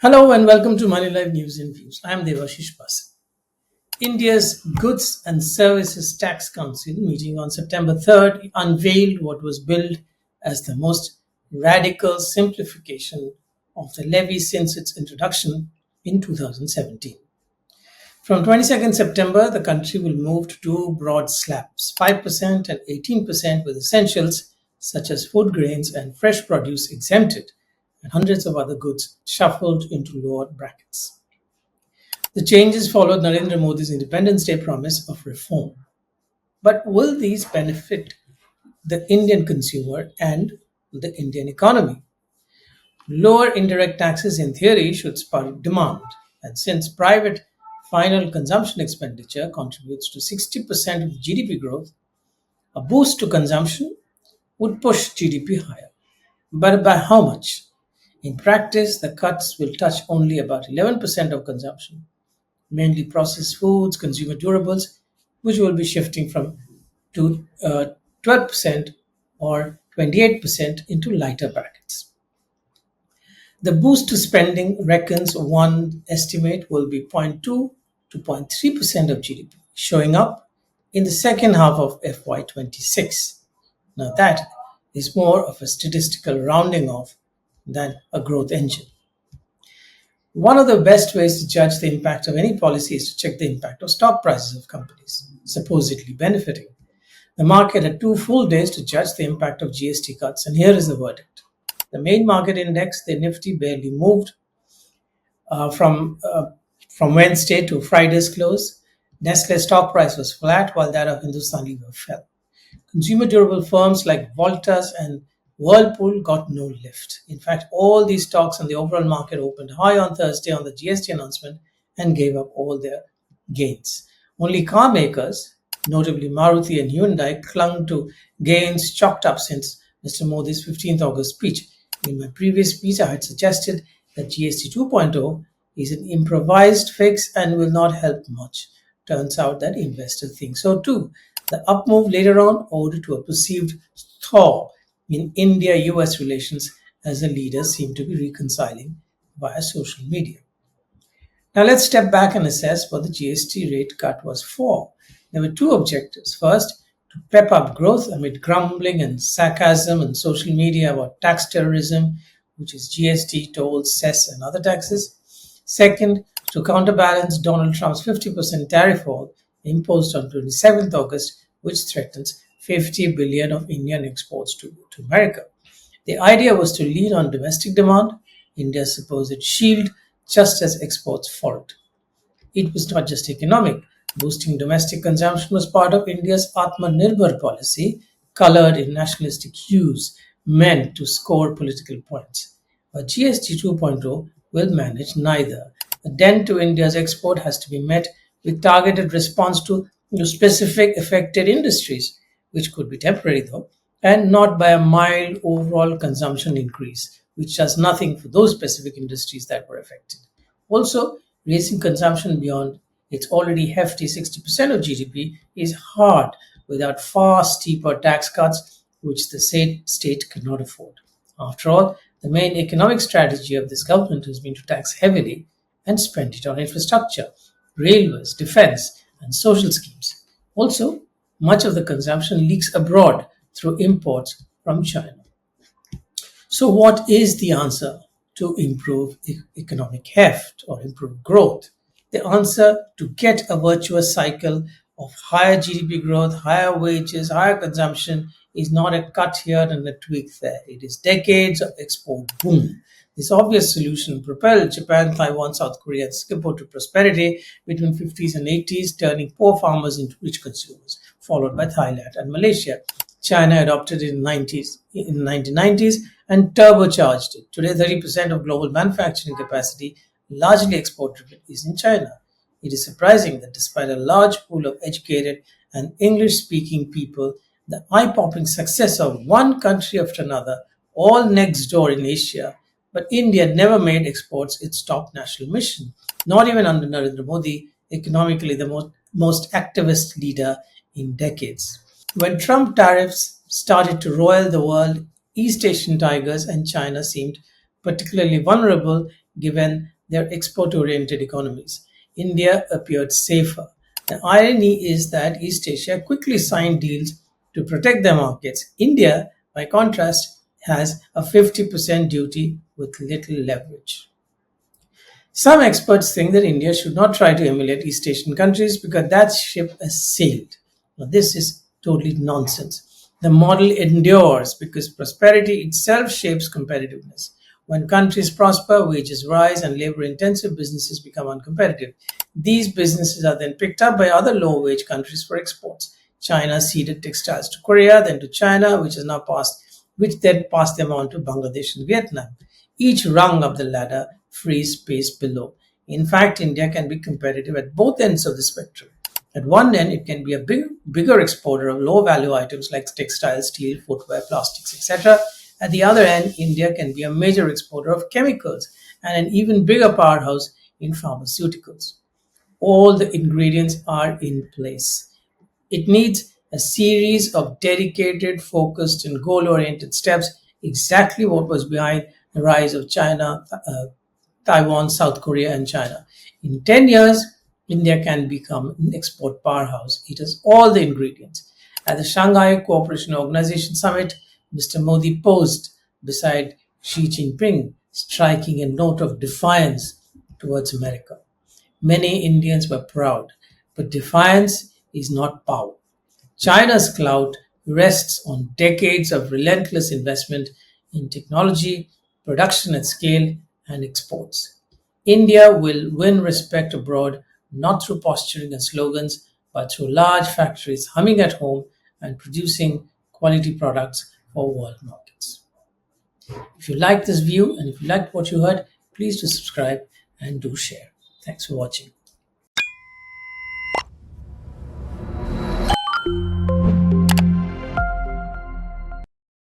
Hello and welcome to Moneylife News and Views. I am Debashis Basu. India's Goods and Services Tax Council meeting on September 3rd unveiled what was billed as the most radical simplification of the levy since its introduction in 2017. From 22nd September, the country will move to two broad slabs, 5% and 18%, with essentials such as food grains and fresh produce exempted, and hundreds of other goods shuffled into lower brackets. The changes followed Narendra Modi's Independence Day promise of reform. But will these benefit the Indian consumer and the Indian economy? Lower indirect taxes, in theory, should spur demand. And since private final consumption expenditure contributes to 60% of GDP growth, a boost to consumption would push GDP higher. But by how much? In practice, the cuts will touch only about 11% of consumption, mainly processed foods, consumer durables, which will be shifting from to 12% or 28% into lighter brackets. The boost to spending reckons one estimate will be zero point 0.2 to 0.3% of GDP, showing up in the second half of FY26. Now that is more of a statistical rounding off than a growth engine. One of the best ways to judge the impact of any policy is to check the impact of stock prices of companies supposedly benefiting. The market had 2 full days to judge the impact of GST cuts, and here is the verdict. The main market index, the Nifty, barely moved uh, from uh, from Wednesday to Friday's close. Nestle's stock price was flat, while that of Hindustan Lever fell. Consumer durable firms like Voltas and Whirlpool got no lift. In fact, all these stocks in the overall market opened high on Thursday on the GST announcement and gave up all their gains. Only car makers, notably Maruti and Hyundai, clung to gains chalked up since Mr. Modi's 15th August speech. In my previous speech, I had suggested that GST 2.0 is an improvised fix and will not help much. Turns out that investors think so too. The up move later on owed to a perceived thaw in India-US relations, as the leaders seem to be reconciling via social media. Now let's step back and assess what the GST rate cut was for. There were two objectives. First, to pep up growth amid grumbling and sarcasm on social media about tax terrorism, which is GST, tolls, cess, and other taxes. Second, to counterbalance Donald Trump's 50% tariff wall imposed on 27th August, which threatens 50 billion of Indian exports to America. The idea was to lean on domestic demand, India's supposed shield, just as exports followed. It was not just economic. Boosting domestic consumption was part of India's Atmanirbhar policy, colored in nationalistic hues, meant to score political points. But GST 2.0 will manage neither. The dent to India's export has to be met with targeted response to specific affected industries, which could be temporary though, and not by a mild overall consumption increase, which does nothing for those specific industries that were affected. Also, raising consumption beyond its already hefty 60% of GDP is hard without far steeper tax cuts, which the state cannot afford. After all, the main economic strategy of this government has been to tax heavily and spend it on infrastructure, railways, defense, and social schemes. Also, much of the consumption leaks abroad through imports from China. So, what is the answer to improve economic heft or improve growth? The answer to get a virtuous cycle of higher GDP growth, higher wages, higher consumption is not a cut here and a tweak there. It is decades of export boom. This obvious solution propelled Japan, Taiwan, South Korea, and Singapore to prosperity between 50s and 80s, turning poor farmers into rich consumers, followed by Thailand and Malaysia. China adopted it in 1990s and turbocharged it. Today, 30% of global manufacturing capacity, largely export-driven, is in China. It is surprising that despite a large pool of educated and English-speaking people, the eye-popping success of one country after another, all next door in Asia, but India never made exports its top national mission, not even under Narendra Modi, economically the most activist leader in decades. When Trump tariffs started to roil the world, East Asian tigers and China seemed particularly vulnerable given their export oriented economies. India appeared safer. The irony is that East Asia quickly signed deals to protect their markets. India, by contrast, has a 50% duty with little leverage. Some experts think that India should not try to emulate East Asian countries because that ship has sailed. Now, this is totally nonsense. The model endures because prosperity itself shapes competitiveness. When countries prosper, wages rise, and labor intensive businesses become uncompetitive. These businesses are then picked up by other low wage countries for exports. China ceded textiles to Korea, then to China, which then passed them on to Bangladesh and Vietnam. Each rung of the ladder frees space below. In fact, India can be competitive at both ends of the spectrum. At one end, it can be a bigger exporter of low value items like textiles, steel, footwear, plastics, etc. At the other end, India can be a major exporter of chemicals and an even bigger powerhouse in pharmaceuticals. All the ingredients are in place. It needs a series of dedicated, focused, and goal oriented steps, exactly what was behind the rise of China, Taiwan, South Korea, and China. In 10 years, India can become an export powerhouse. It has all the ingredients. At the Shanghai Cooperation Organization Summit, Mr. Modi posed beside Xi Jinping, striking a note of defiance towards America. Many Indians were proud, but defiance is not power. China's clout rests on decades of relentless investment in technology, production at scale, and exports. India will win respect abroad not through posturing and slogans, but through large factories humming at home and producing quality products for world markets. If you like this view and if you liked what you heard, please do subscribe and do share. Thanks for watching.